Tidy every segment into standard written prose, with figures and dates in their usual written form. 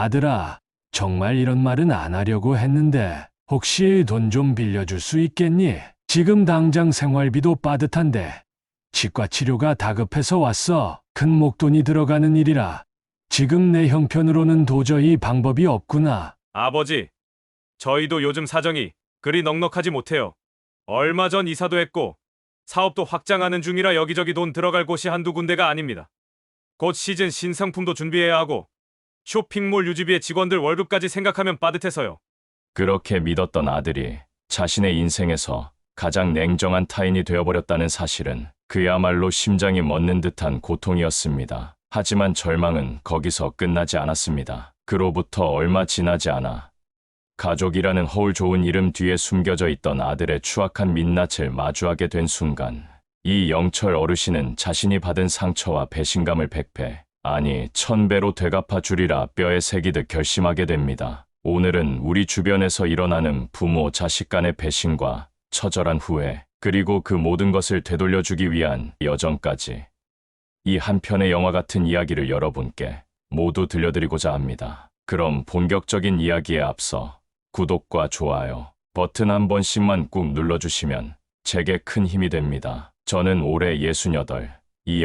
아들아, 정말 이런 말은 안 하려고 했는데 혹시 돈 좀 빌려줄 수 있겠니? 지금 당장 생활비도 빠듯한데 치과 치료가 다급해서 왔어. 큰 목돈이 들어가는 일이라 지금 내 형편으로는 도저히 방법이 없구나. 아버지, 저희도 요즘 사정이 그리 넉넉하지 못해요. 얼마 전 이사도 했고 사업도 확장하는 중이라 여기저기 돈 들어갈 곳이 한두 군데가 아닙니다. 곧 시즌 신상품도 준비해야 하고 쇼핑몰 유지비에 직원들 월급까지 생각하면 빠듯해서요. 그렇게 믿었던 아들이 자신의 인생에서 가장 냉정한 타인이 되어버렸다는 사실은 그야말로 심장이 멎는 듯한 고통이었습니다. 하지만 절망은 거기서 끝나지 않았습니다. 그로부터 얼마 지나지 않아 가족이라는 허울 좋은 이름 뒤에 숨겨져 있던 아들의 추악한 민낯을 마주하게 된 순간 이 영철 어르신은 자신이 받은 상처와 배신감을 100배, 아니 1000배로 되갚아 주리라 뼈에 새기듯 결심하게 됩니다. 오늘은 우리 주변에서 일어나는 부모, 자식 간의 배신과 처절한 후회, 그리고 그 모든 것을 되돌려주기 위한 여정까지 이 한편의 영화 같은 이야기를 여러분께 모두 들려드리고자 합니다. 그럼 본격적인 이야기에 앞서 구독과 좋아요 버튼 한 번씩만 꾹 눌러주시면 제게 큰 힘이 됩니다. 저는 올해 68,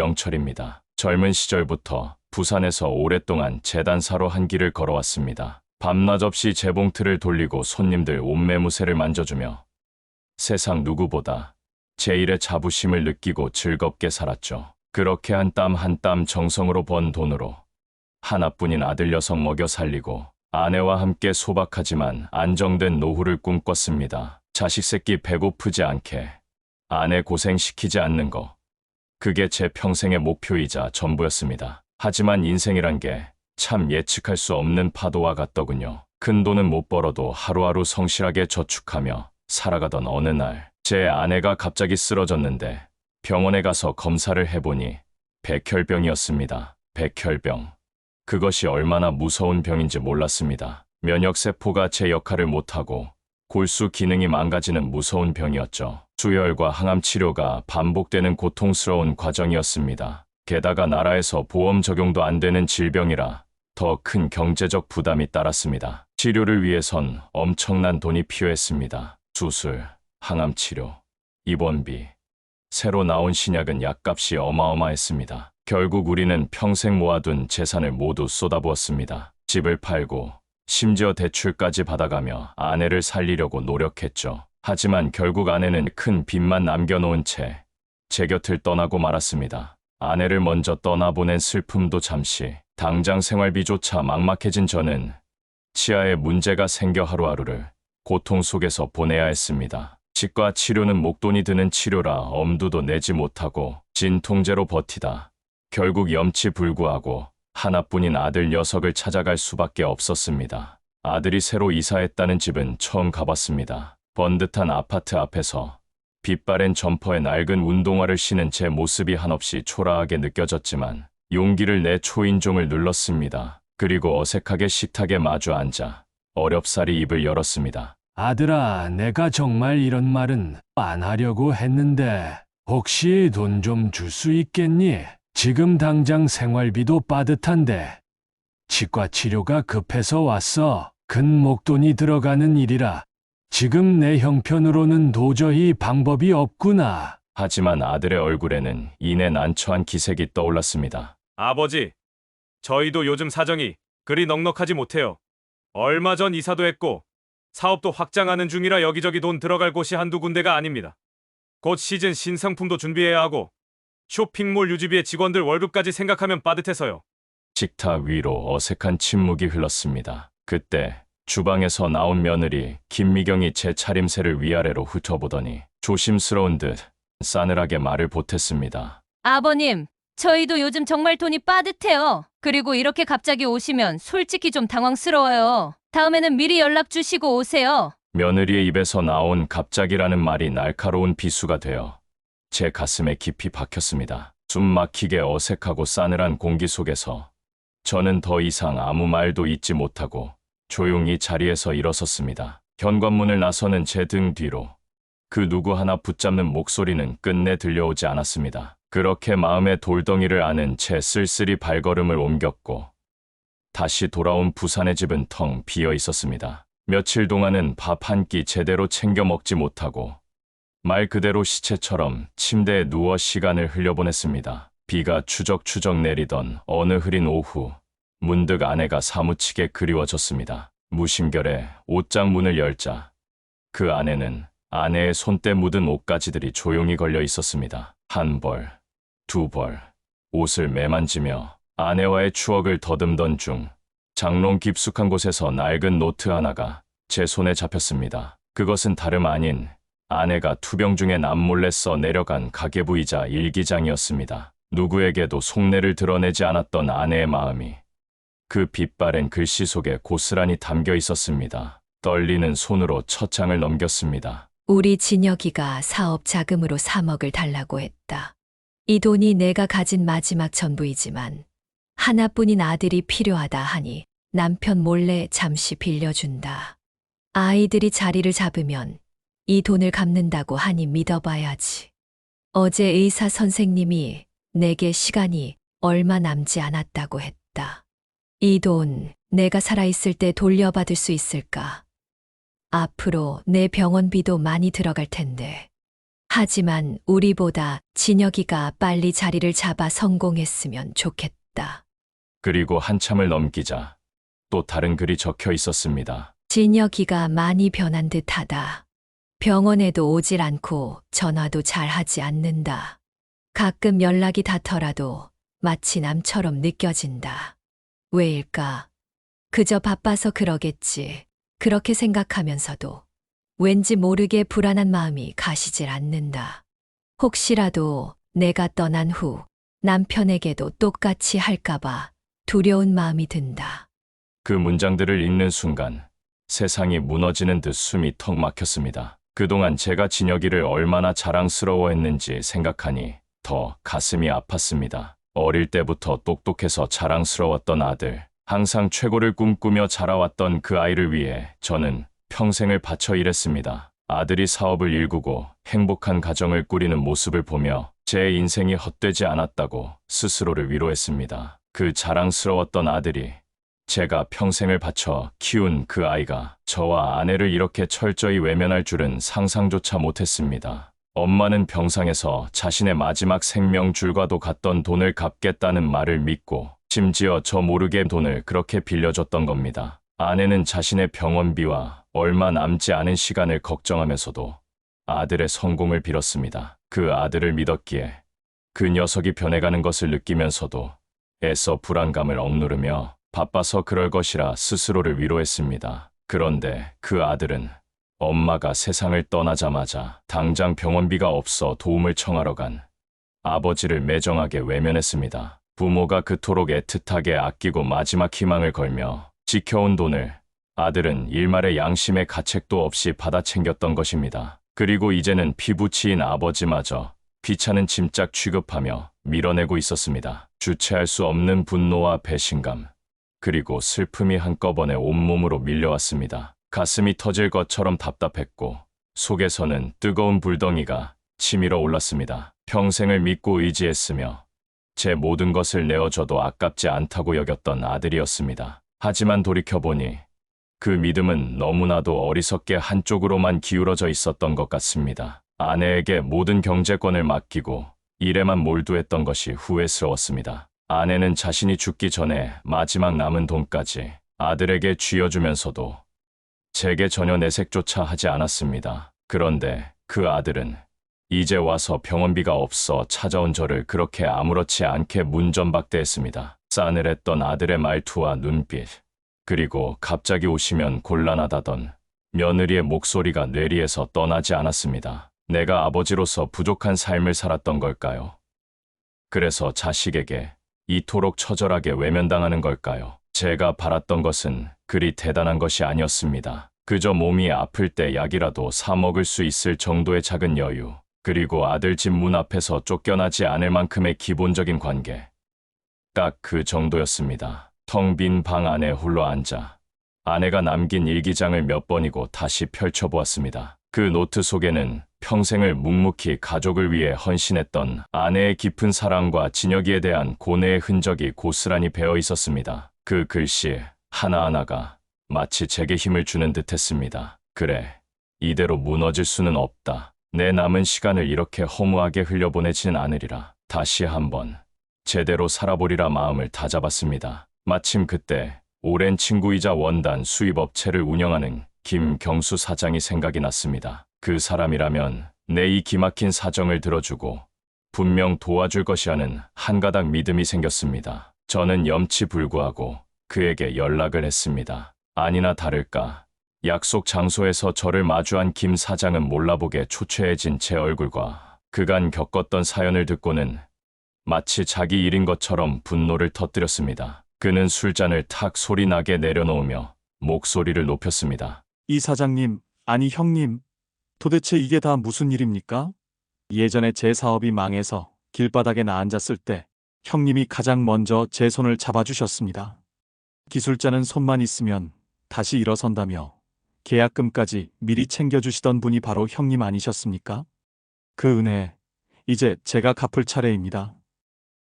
이영철입니다. 젊은 시절부터 부산에서 오랫동안 재단사로 한 길을 걸어왔습니다. 밤낮 없이 재봉틀을 돌리고 손님들 옷매무새를 만져주며 세상 누구보다 제 일에 자부심을 느끼고 즐겁게 살았죠. 그렇게 한 땀 한 땀 정성으로 번 돈으로 하나뿐인 아들 녀석 먹여 살리고 아내와 함께 소박하지만 안정된 노후를 꿈꿨습니다. 자식 새끼 배고프지 않게 아내 고생시키지 않는 거, 그게 제 평생의 목표이자 전부였습니다. 하지만 인생이란 게 참 예측할 수 없는 파도와 같더군요. 큰 돈은 못 벌어도 하루하루 성실하게 저축하며 살아가던 어느 날 제 아내가 갑자기 쓰러졌는데 병원에 가서 검사를 해보니 백혈병이었습니다. 백혈병. 그것이 얼마나 무서운 병인지 몰랐습니다. 면역세포가 제 역할을 못하고 골수 기능이 망가지는 무서운 병이었죠. 수혈과 항암 치료가 반복되는 고통스러운 과정이었습니다. 게다가 나라에서 보험 적용도 안 되는 질병이라 더 큰 경제적 부담이 따랐습니다. 치료를 위해선 엄청난 돈이 필요했습니다. 수술, 항암 치료, 입원비, 새로 나온 신약은 약값이 어마어마했습니다. 결국 우리는 평생 모아둔 재산을 모두 쏟아부었습니다. 집을 팔고 심지어 대출까지 받아가며 아내를 살리려고 노력했죠. 하지만 결국 아내는 큰 빚만 남겨놓은 채 제 곁을 떠나고 말았습니다. 아내를 먼저 떠나보낸 슬픔도 잠시, 당장 생활비조차 막막해진 저는 치아에 문제가 생겨 하루하루를 고통 속에서 보내야 했습니다. 치과 치료는 목돈이 드는 치료라 엄두도 내지 못하고 진통제로 버티다 결국 염치불구하고 하나뿐인 아들 녀석을 찾아갈 수밖에 없었습니다. 아들이 새로 이사했다는 집은 처음 가봤습니다. 번듯한 아파트 앞에서 빛바랜 점퍼에 낡은 운동화를 신은 제 모습이 한없이 초라하게 느껴졌지만 용기를 내 초인종을 눌렀습니다. 그리고 어색하게 식탁에 마주 앉아 어렵사리 입을 열었습니다. 아들아, 내가 정말 이런 말은 안 하려고 했는데 혹시 돈 좀 줄 수 있겠니? 지금 당장 생활비도 빠듯한데 치과 치료가 급해서 왔어. 큰 목돈이 들어가는 일이라 지금 내 형편으로는 도저히 방법이 없구나. 하지만 아들의 얼굴에는 이내 난처한 기색이 떠올랐습니다. 아버지, 저희도 요즘 사정이 그리 넉넉하지 못해요. 얼마 전 이사도 했고 사업도 확장하는 중이라 여기저기 돈 들어갈 곳이 한두 군데가 아닙니다. 곧 시즌 신상품도 준비해야 하고 쇼핑몰 유지비에 직원들 월급까지 생각하면 빠듯해서요. 식탁 위로 어색한 침묵이 흘렀습니다. 그때 주방에서 나온 며느리 김미경이 제 차림새를 위아래로 훑어보더니 조심스러운 듯 싸늘하게 말을 보탰습니다. 아버님, 저희도 요즘 정말 돈이 빠듯해요. 그리고 이렇게 갑자기 오시면 솔직히 좀 당황스러워요. 다음에는 미리 연락 주시고 오세요. 며느리의 입에서 나온 갑자기라는 말이 날카로운 비수가 되어 제 가슴에 깊이 박혔습니다. 숨 막히게 어색하고 싸늘한 공기 속에서 저는 더 이상 아무 말도 잇지 못하고 조용히 자리에서 일어섰습니다. 현관문을 나서는 제 등 뒤로 그 누구 하나 붙잡는 목소리는 끝내 들려오지 않았습니다. 그렇게 마음의 돌덩이를 아는 채 쓸쓸히 발걸음을 옮겼고 다시 돌아온 부산의 집은 텅 비어 있었습니다. 며칠 동안은 밥 한 끼 제대로 챙겨 먹지 못하고 말 그대로 시체처럼 침대에 누워 시간을 흘려보냈습니다. 비가 추적추적 내리던 어느 흐린 오후, 문득 아내가 사무치게 그리워졌습니다. 무심결에 옷장 문을 열자 그 안에는 아내의 손때 묻은 옷가지들이 조용히 걸려 있었습니다. 한 벌, 두 벌, 옷을 매만지며 아내와의 추억을 더듬던 중 장롱 깊숙한 곳에서 낡은 노트 하나가 제 손에 잡혔습니다. 그것은 다름 아닌 아내가 투병 중에 남몰래 써 내려간 가계부이자 일기장이었습니다. 누구에게도 속내를 드러내지 않았던 아내의 마음이 그 빛바랜 글씨 속에 고스란히 담겨 있었습니다. 떨리는 손으로 첫 장을 넘겼습니다. 우리 진혁이가 사업 자금으로 3억을 달라고 했다. 이 돈이 내가 가진 마지막 전부이지만 하나뿐인 아들이 필요하다 하니 남편 몰래 잠시 빌려준다. 아이들이 자리를 잡으면 이 돈을 갚는다고 하니 믿어봐야지. 어제 의사 선생님이 내게 시간이 얼마 남지 않았다고 했다. 이 돈 내가 살아있을 때 돌려받을 수 있을까? 앞으로 내 병원비도 많이 들어갈 텐데. 하지만 우리보다 진혁이가 빨리 자리를 잡아 성공했으면 좋겠다. 그리고 한참을 넘기자 또 다른 글이 적혀 있었습니다. 진혁이가 많이 변한 듯하다. 병원에도 오질 않고 전화도 잘 하지 않는다. 가끔 연락이 닿더라도 마치 남처럼 느껴진다. 왜일까? 그저 바빠서 그러겠지. 그렇게 생각하면서도 왠지 모르게 불안한 마음이 가시질 않는다. 혹시라도 내가 떠난 후 남편에게도 똑같이 할까봐 두려운 마음이 든다. 그 문장들을 읽는 순간 세상이 무너지는 듯 숨이 턱 막혔습니다. 그동안 제가 진혁이를 얼마나 자랑스러워했는지 생각하니 더 가슴이 아팠습니다. 어릴 때부터 똑똑해서 자랑스러웠던 아들, 항상 최고를 꿈꾸며 자라왔던 그 아이를 위해 저는 평생을 바쳐 일했습니다. 아들이 사업을 일구고 행복한 가정을 꾸리는 모습을 보며 제 인생이 헛되지 않았다고 스스로를 위로했습니다. 그 자랑스러웠던 아들이 제가 평생을 바쳐 키운 그 아이가 저와 아내를 이렇게 철저히 외면할 줄은 상상조차 못했습니다. 엄마는 병상에서 자신의 마지막 생명줄과도 같던 돈을 갚겠다는 말을 믿고 심지어 저 모르게 돈을 그렇게 빌려줬던 겁니다. 아내는 자신의 병원비와 얼마 남지 않은 시간을 걱정하면서도 아들의 성공을 빌었습니다. 그 아들을 믿었기에 그 녀석이 변해가는 것을 느끼면서도 애써 불안감을 억누르며 바빠서 그럴 것이라 스스로를 위로했습니다. 그런데 그 아들은 엄마가 세상을 떠나자마자 당장 병원비가 없어 도움을 청하러 간 아버지를 매정하게 외면했습니다. 부모가 그토록 애틋하게 아끼고 마지막 희망을 걸며 지켜온 돈을 아들은 일말의 양심의 가책도 없이 받아 챙겼던 것입니다. 그리고 이제는 피부치인 아버지마저 귀찮은 짐짝 취급하며 밀어내고 있었습니다. 주체할 수 없는 분노와 배신감, 그리고 슬픔이 한꺼번에 온몸으로 밀려왔습니다. 가슴이 터질 것처럼 답답했고 속에서는 뜨거운 불덩이가 치밀어 올랐습니다. 평생을 믿고 의지했으며 제 모든 것을 내어줘도 아깝지 않다고 여겼던 아들이었습니다. 하지만 돌이켜보니 그 믿음은 너무나도 어리석게 한쪽으로만 기울어져 있었던 것 같습니다. 아내에게 모든 경제권을 맡기고 일에만 몰두했던 것이 후회스러웠습니다. 아내는 자신이 죽기 전에 마지막 남은 돈까지 아들에게 쥐어주면서도 제게 전혀 내색조차 하지 않았습니다. 그런데 그 아들은 이제 와서 병원비가 없어 찾아온 저를 그렇게 아무렇지 않게 문전박대했습니다. 싸늘했던 아들의 말투와 눈빛, 그리고 갑자기 오시면 곤란하다던 며느리의 목소리가 뇌리에서 떠나지 않았습니다. 내가 아버지로서 부족한 삶을 살았던 걸까요? 그래서 자식에게 이토록 처절하게 외면당하는 걸까요? 제가 바랐던 것은 그리 대단한 것이 아니었습니다. 그저 몸이 아플 때 약이라도 사 먹을 수 있을 정도의 작은 여유, 그리고 아들 집 문 앞에서 쫓겨나지 않을 만큼의 기본적인 관계. 딱 그 정도였습니다. 텅 빈 방 안에 홀로 앉아 아내가 남긴 일기장을 몇 번이고 다시 펼쳐보았습니다. 그 노트 속에는 평생을 묵묵히 가족을 위해 헌신했던 아내의 깊은 사랑과 진혁이에 대한 고뇌의 흔적이 고스란히 배어 있었습니다. 그 글씨 하나하나가 마치 제게 힘을 주는 듯했습니다. 그래, 이대로 무너질 수는 없다. 내 남은 시간을 이렇게 허무하게 흘려보내진 않으리라. 다시 한번 제대로 살아보리라 마음을 다잡았습니다. 마침 그때 오랜 친구이자 원단 수입업체를 운영하는 김경수 사장이 생각이 났습니다. 그 사람이라면 내 이 기막힌 사정을 들어주고 분명 도와줄 것이라는 한 가닥 믿음이 생겼습니다. 저는 염치불구하고 그에게 연락을 했습니다. 아니나 다를까 약속 장소에서 저를 마주한 김 사장은 몰라보게 초췌해진 제 얼굴과 그간 겪었던 사연을 듣고는 마치 자기 일인 것처럼 분노를 터뜨렸습니다. 그는 술잔을 탁 소리나게 내려놓으며 목소리를 높였습니다. 이 사장님, 아니 형님, 도대체 이게 다 무슨 일입니까? 예전에 제 사업이 망해서 길바닥에 나앉았을 때 형님이 가장 먼저 제 손을 잡아주셨습니다. 기술자는 손만 있으면 다시 일어선다며 계약금까지 미리 챙겨주시던 분이 바로 형님 아니셨습니까? 그 은혜, 이제 제가 갚을 차례입니다.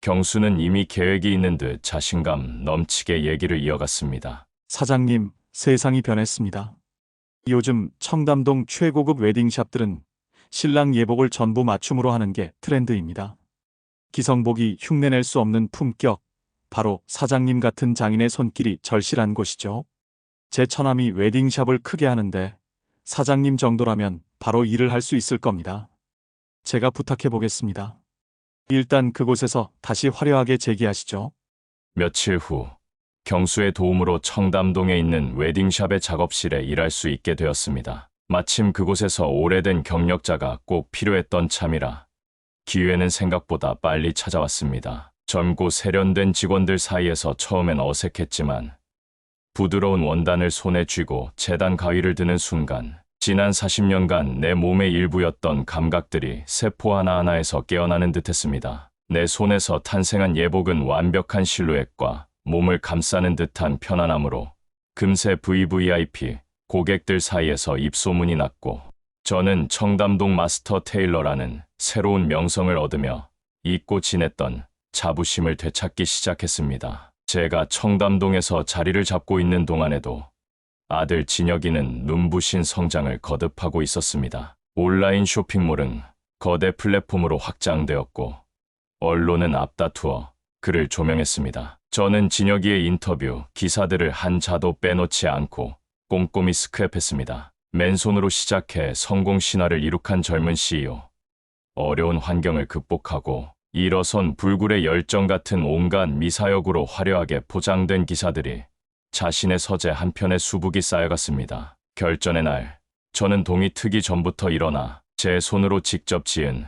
경수는 이미 계획이 있는 듯 자신감 넘치게 얘기를 이어갔습니다. 사장님, 세상이 변했습니다. 요즘 청담동 최고급 웨딩샵들은 신랑 예복을 전부 맞춤으로 하는 게 트렌드입니다. 기성복이 흉내낼 수 없는 품격, 바로 사장님 같은 장인의 손길이 절실한 곳이죠. 제 처남이 웨딩샵을 크게 하는데 사장님 정도라면 바로 일을 할 수 있을 겁니다. 제가 부탁해 보겠습니다. 일단 그곳에서 다시 화려하게 재기하시죠. 며칠 후 경수의 도움으로 청담동에 있는 웨딩샵의 작업실에 일할 수 있게 되었습니다. 마침 그곳에서 오래된 경력자가 꼭 필요했던 참이라 기회는 생각보다 빨리 찾아왔습니다. 젊고 세련된 직원들 사이에서 처음엔 어색했지만 부드러운 원단을 손에 쥐고 재단 가위를 드는 순간 지난 40년간 내 몸의 일부였던 감각들이 세포 하나하나에서 깨어나는 듯했습니다. 내 손에서 탄생한 예복은 완벽한 실루엣과 몸을 감싸는 듯한 편안함으로 금세 VVIP 고객들 사이에서 입소문이 났고 저는 청담동 마스터 테일러라는 새로운 명성을 얻으며 잊고 지냈던 자부심을 되찾기 시작했습니다. 제가 청담동에서 자리를 잡고 있는 동안에도 아들 진혁이는 눈부신 성장을 거듭하고 있었습니다. 온라인 쇼핑몰은 거대 플랫폼으로 확장되었고 언론은 앞다투어 그를 조명했습니다. 저는 진혁이의 인터뷰, 기사들을 한 자도 빼놓지 않고 꼼꼼히 스크랩했습니다. 맨손으로 시작해 성공 신화를 이룩한 젊은 CEO. 어려운 환경을 극복하고 일어선 불굴의 열정 같은 온갖 미사역으로 화려하게 포장된 기사들이 자신의 서재 한편에 수북이 쌓여갔습니다. 결전의 날, 저는 동이 트기 전부터 일어나 제 손으로 직접 지은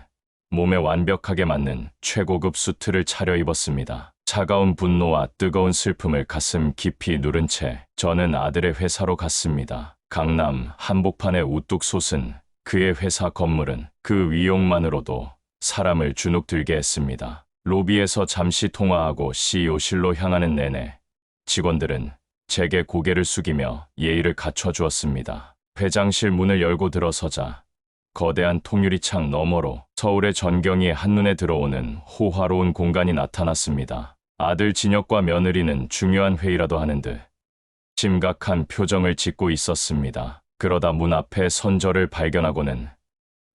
몸에 완벽하게 맞는 최고급 수트를 차려입었습니다. 차가운 분노와 뜨거운 슬픔을 가슴 깊이 누른 채 저는 아들의 회사로 갔습니다. 강남 한복판에 우뚝 솟은 그의 회사 건물은 그 위용만으로도 사람을 주눅들게 했습니다. 로비에서 잠시 통화하고 CEO실로 향하는 내내 직원들은 제게 고개를 숙이며 예의를 갖춰주었습니다. 회장실 문을 열고 들어서자 거대한 통유리창 너머로 서울의 전경이 한눈에 들어오는 호화로운 공간이 나타났습니다. 아들 진혁과 며느리는 중요한 회의라도 하는 듯 심각한 표정을 짓고 있었습니다. 그러다 문 앞에 선 저를 발견하고는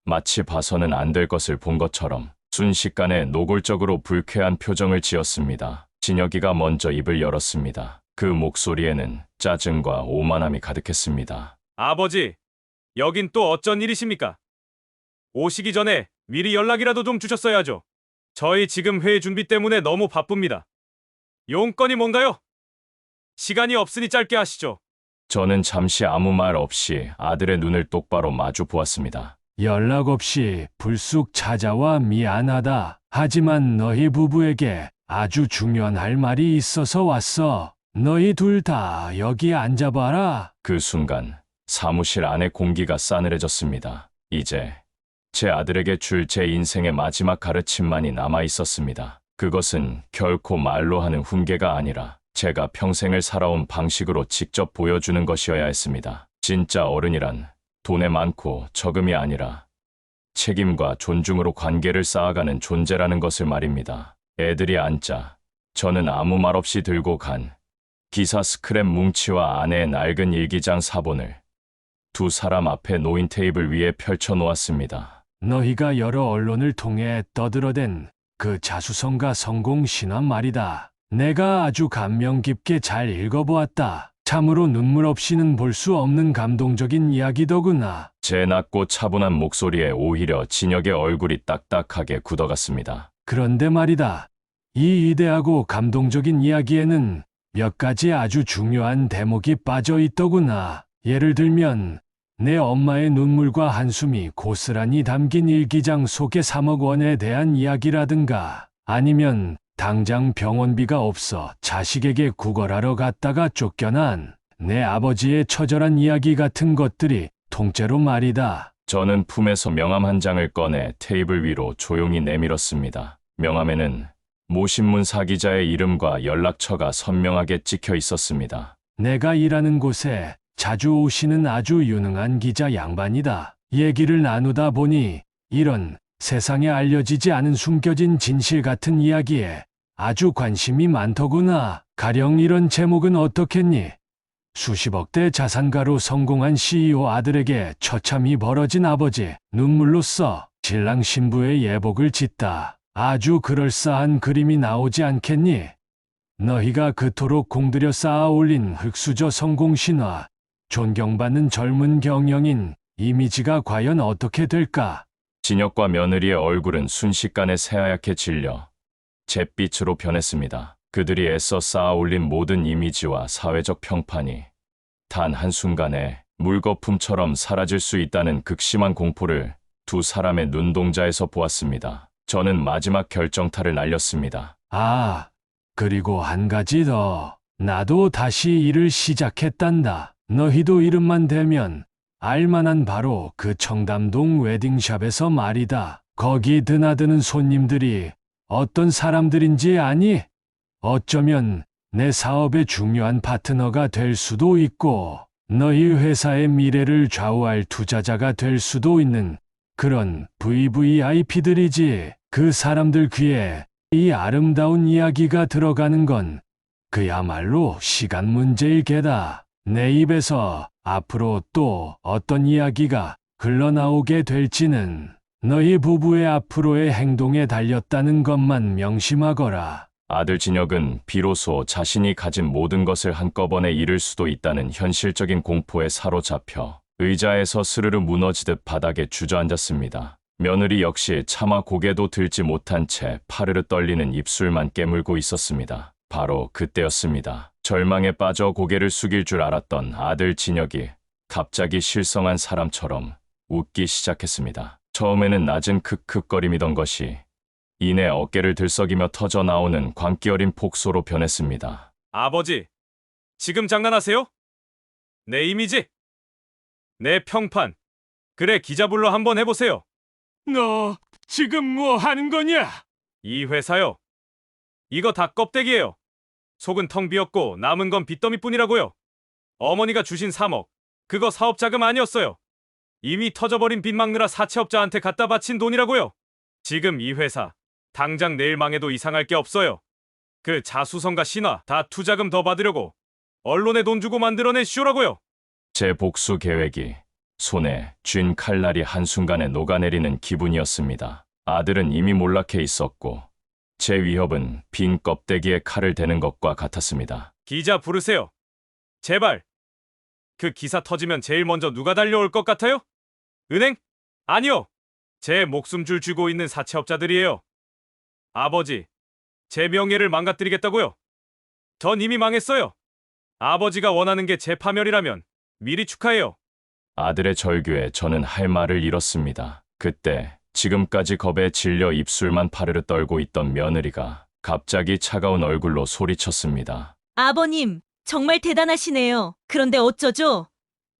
마치 봐서는 안 될 것을 본 것처럼 순식간에 노골적으로 불쾌한 표정을 지었습니다. 진혁이가 먼저 입을 열었습니다. 그 목소리에는 짜증과 오만함이 가득했습니다. 아버지, 여긴 또 어쩐 일이십니까? 오시기 전에 미리 연락이라도 좀 주셨어야죠. 저희 지금 회의 준비 때문에 너무 바쁩니다. 용건이 뭔가요? 시간이 없으니 짧게 하시죠. 저는 잠시 아무 말 없이 아들의 눈을 똑바로 마주 보았습니다. 연락 없이 불쑥 찾아와 미안하다. 하지만 너희 부부에게 아주 중요한 할 말이 있어서 왔어. 너희 둘 다 여기 앉아봐라. 그 순간 사무실 안의 공기가 싸늘해졌습니다. 이제 제 아들에게 줄 제 인생의 마지막 가르침만이 남아 있었습니다. 그것은 결코 말로 하는 훈계가 아니라 제가 평생을 살아온 방식으로 직접 보여주는 것이어야 했습니다. 진짜 어른이란 돈에 많고 적음이 아니라 책임과 존중으로 관계를 쌓아가는 존재라는 것을 말입니다. 애들이 앉자 저는 아무 말 없이 들고 간 기사 스크랩 뭉치와 아내의 낡은 일기장 사본을 두 사람 앞에 놓인 테이블 위에 펼쳐 놓았습니다. 너희가 여러 언론을 통해 떠들어댄 그 자수성가 성공 신화 말이다. 내가 아주 감명 깊게 잘 읽어보았다. 참으로 눈물 없이는 볼 수 없는 감동적인 이야기더구나. 제 낮고 차분한 목소리에 오히려 진혁의 얼굴이 딱딱하게 굳어갔습니다. 그런데 말이다. 이 위대하고 감동적인 이야기에는 몇 가지 아주 중요한 대목이 빠져 있더구나. 예를 들면 내 엄마의 눈물과 한숨이 고스란히 담긴 일기장 속의 3억 원에 대한 이야기라든가, 아니면 당장 병원비가 없어 자식에게 구걸하러 갔다가 쫓겨난 내 아버지의 처절한 이야기 같은 것들이 통째로 말이다. 저는 품에서 명함 한 장을 꺼내 테이블 위로 조용히 내밀었습니다. 명함에는 모 신문사 기자의 이름과 연락처가 선명하게 찍혀 있었습니다. 내가 일하는 곳에 자주 오시는 아주 유능한 기자 양반이다. 얘기를 나누다 보니 이런 세상에 알려지지 않은 숨겨진 진실 같은 이야기에 아주 관심이 많더구나. 가령 이런 제목은 어떻겠니? 수십억대 자산가로 성공한 CEO 아들에게 처참히 벌어진 아버지, 눈물로써 신랑 신부의 예복을 짓다. 아주 그럴싸한 그림이 나오지 않겠니? 너희가 그토록 공들여 쌓아 올린 흙수저 성공 신화, 존경받는 젊은 경영인 이미지가 과연 어떻게 될까? 진혁과 며느리의 얼굴은 순식간에 새하얗게 질려 잿빛으로 변했습니다. 그들이 애써 쌓아 올린 모든 이미지와 사회적 평판이 단 한순간에 물거품처럼 사라질 수 있다는 극심한 공포를 두 사람의 눈동자에서 보았습니다. 저는 마지막 결정타를 날렸습니다. 아, 그리고 한 가지 더. 나도 다시 일을 시작했단다. 너희도 이름만 대면 알만한 바로 그 청담동 웨딩샵에서 말이다. 거기 드나드는 손님들이 어떤 사람들인지 아니? 어쩌면 내 사업의 중요한 파트너가 될 수도 있고, 너희 회사의 미래를 좌우할 투자자가 될 수도 있는 그런 VVIP들이지. 그 사람들 귀에 이 아름다운 이야기가 들어가는 건 그야말로 시간 문제일 게다. 내 입에서 앞으로 또 어떤 이야기가 흘러나오게 될지는 너희 부부의 앞으로의 행동에 달렸다는 것만 명심하거라. 아들 진혁은 비로소 자신이 가진 모든 것을 한꺼번에 잃을 수도 있다는 현실적인 공포에 사로잡혀 의자에서 스르르 무너지듯 바닥에 주저앉았습니다. 며느리 역시 차마 고개도 들지 못한 채 파르르 떨리는 입술만 깨물고 있었습니다. 바로 그때였습니다. 절망에 빠져 고개를 숙일 줄 알았던 아들 진혁이 갑자기 실성한 사람처럼 웃기 시작했습니다. 처음에는 낮은 크크거림이던 것이 이내 어깨를 들썩이며 터져 나오는 광기 어린 폭소로 변했습니다. 아버지, 지금 장난하세요? 내 이미지? 내 평판? 그래, 기자 불러 한번 해보세요. 너 지금 뭐 하는 거냐? 이 회사요. 이거 다 껍데기예요. 속은 텅 비었고 남은 건 빚더미뿐이라고요. 어머니가 주신 3억, 그거 사업 자금 아니었어요. 이미 터져버린 빚 막느라 사채업자한테 갖다 바친 돈이라고요. 지금 이 회사 당장 내일 망해도 이상할 게 없어요. 그 자수성가 신화 다 투자금 더 받으려고 언론에 돈 주고 만들어낸 쇼라고요. 제 복수 계획이 손에 쥔 칼날이 한순간에 녹아내리는 기분이었습니다. 아들은 이미 몰락해 있었고 제 위협은 빈 껍데기에 칼을 대는 것과 같았습니다. 기자 부르세요. 제발. 그 기사 터지면 제일 먼저 누가 달려올 것 같아요? 은행? 아니요. 제 목숨줄 쥐고 있는 사채업자들이에요. 아버지, 제 명예를 망가뜨리겠다고요? 전 이미 망했어요. 아버지가 원하는 게 제 파멸이라면 미리 축하해요. 아들의 절규에 저는 할 말을 잃었습니다. 그때 지금까지 겁에 질려 입술만 파르르 떨고 있던 며느리가 갑자기 차가운 얼굴로 소리쳤습니다. 아버님, 정말 대단하시네요. 그런데 어쩌죠?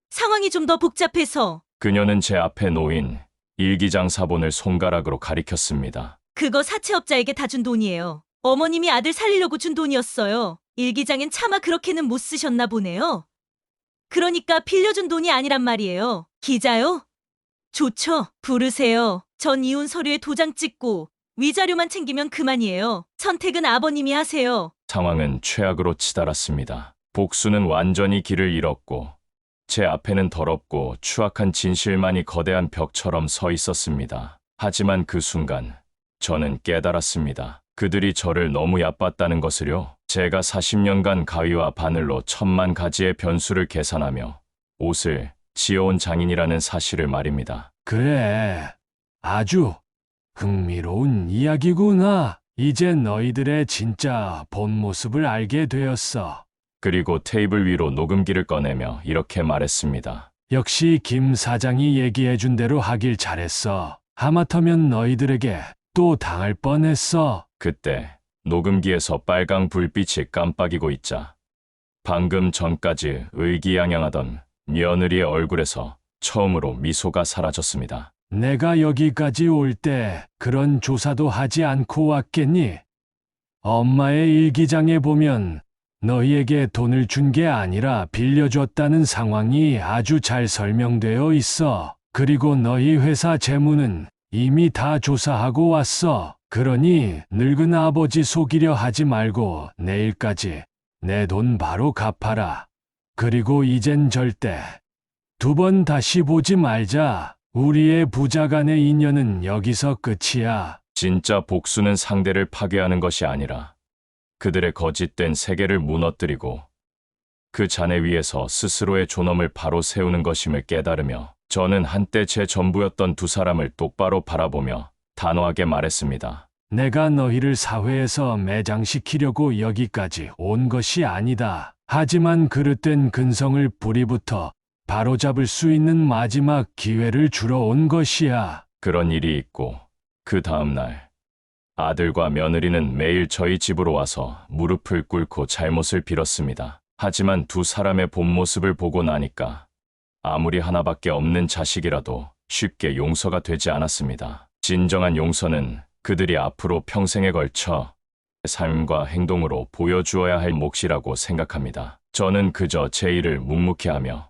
상황이 좀 더 복잡해서. 그녀는 제 앞에 놓인 일기장 사본을 손가락으로 가리켰습니다. 그거 사채업자에게 다 준 돈이에요. 어머님이 아들 살리려고 준 돈이었어요. 일기장엔 차마 그렇게는 못 쓰셨나 보네요. 그러니까 빌려준 돈이 아니란 말이에요. 기자요? 좋죠. 부르세요. 전 이혼 서류에 도장 찍고 위자료만 챙기면 그만이에요. 선택은 아버님이 하세요. 상황은 최악으로 치달았습니다. 복수는 완전히 길을 잃었고 제 앞에는 더럽고 추악한 진실만이 거대한 벽처럼 서 있었습니다. 하지만 그 순간 저는 깨달았습니다. 그들이 저를 너무 얕봤다는 것을요. 제가 40년간 가위와 바늘로 1000만 가지의 변수를 계산하며 옷을 지어온 장인이라는 사실을 말입니다. 그래, 아주 흥미로운 이야기구나. 이제 너희들의 진짜 본 모습을 알게 되었어. 그리고 테이블 위로 녹음기를 꺼내며 이렇게 말했습니다. 역시 김 사장이 얘기해준 대로 하길 잘했어. 하마터면 너희들에게 또 당할 뻔했어. 그때 녹음기에서 빨강 불빛이 깜빡이고 있자 방금 전까지 의기양양하던 며느리의 얼굴에서 처음으로 미소가 사라졌습니다. 내가 여기까지 올 때 그런 조사도 하지 않고 왔겠니? 엄마의 일기장에 보면 너희에게 돈을 준 게 아니라 빌려줬다는 상황이 아주 잘 설명되어 있어. 그리고 너희 회사 재무는 이미 다 조사하고 왔어. 그러니 늙은 아버지 속이려 하지 말고 내일까지 내 돈 바로 갚아라. 그리고 이젠 절대 두 번 다시 보지 말자. 우리의 부자 간의 인연은 여기서 끝이야. 진짜 복수는 상대를 파괴하는 것이 아니라 그들의 거짓된 세계를 무너뜨리고 그 잔해 위에서 스스로의 존엄을 바로 세우는 것임을 깨달으며 저는 한때 제 전부였던 두 사람을 똑바로 바라보며 단호하게 말했습니다. 내가 너희를 사회에서 매장시키려고 여기까지 온 것이 아니다. 하지만 그릇된 근성을 뿌리부터 바로잡을 수 있는 마지막 기회를 주러 온 것이야. 그런 일이 있고 그 다음 날 아들과 며느리는 매일 저희 집으로 와서 무릎을 꿇고 잘못을 빌었습니다. 하지만 두 사람의 본 모습을 보고 나니까 아무리 하나밖에 없는 자식이라도 쉽게 용서가 되지 않았습니다. 진정한 용서는 그들이 앞으로 평생에 걸쳐 삶과 행동으로 보여주어야 할 몫이라고 생각합니다. 저는 그저 제 일을 묵묵히 하며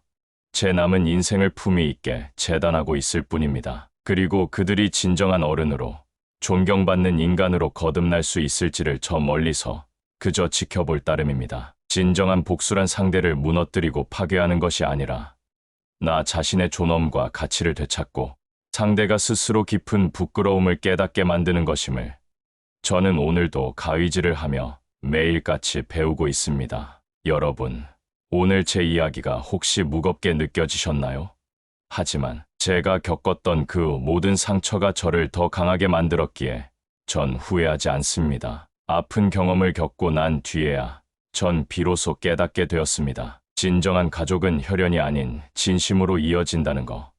제 남은 인생을 품위 있게 재단하고 있을 뿐입니다. 그리고 그들이 진정한 어른으로 존경받는 인간으로 거듭날 수 있을지를 저 멀리서 그저 지켜볼 따름입니다. 진정한 복수란 상대를 무너뜨리고 파괴하는 것이 아니라 나 자신의 존엄과 가치를 되찾고 상대가 스스로 깊은 부끄러움을 깨닫게 만드는 것임을 저는 오늘도 가위질을 하며 매일같이 배우고 있습니다. 여러분, 오늘 제 이야기가 혹시 무겁게 느껴지셨나요? 하지만 제가 겪었던 그 모든 상처가 저를 더 강하게 만들었기에 전 후회하지 않습니다. 아픈 경험을 겪고 난 뒤에야 전 비로소 깨닫게 되었습니다. 진정한 가족은 혈연이 아닌 진심으로 이어진다는 거.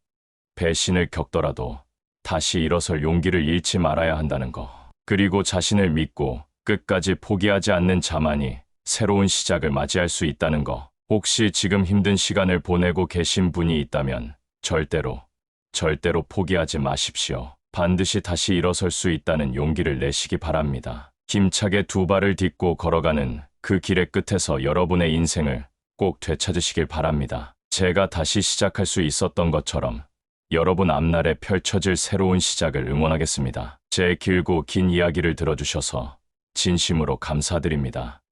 배신을 겪더라도 다시 일어설 용기를 잃지 말아야 한다는 거. 그리고 자신을 믿고 끝까지 포기하지 않는 자만이 새로운 시작을 맞이할 수 있다는 거. 혹시 지금 힘든 시간을 보내고 계신 분이 있다면 절대로 포기하지 마십시오. 반드시 다시 일어설 수 있다는 용기를 내시기 바랍니다. 힘차게 두 발을 딛고 걸어가는 그 길의 끝에서 여러분의 인생을 꼭 되찾으시길 바랍니다. 제가 다시 시작할 수 있었던 것처럼 여러분 앞날에 펼쳐질 새로운 시작을 응원하겠습니다. 제 길고 긴 이야기를 들어주셔서 진심으로 감사드립니다.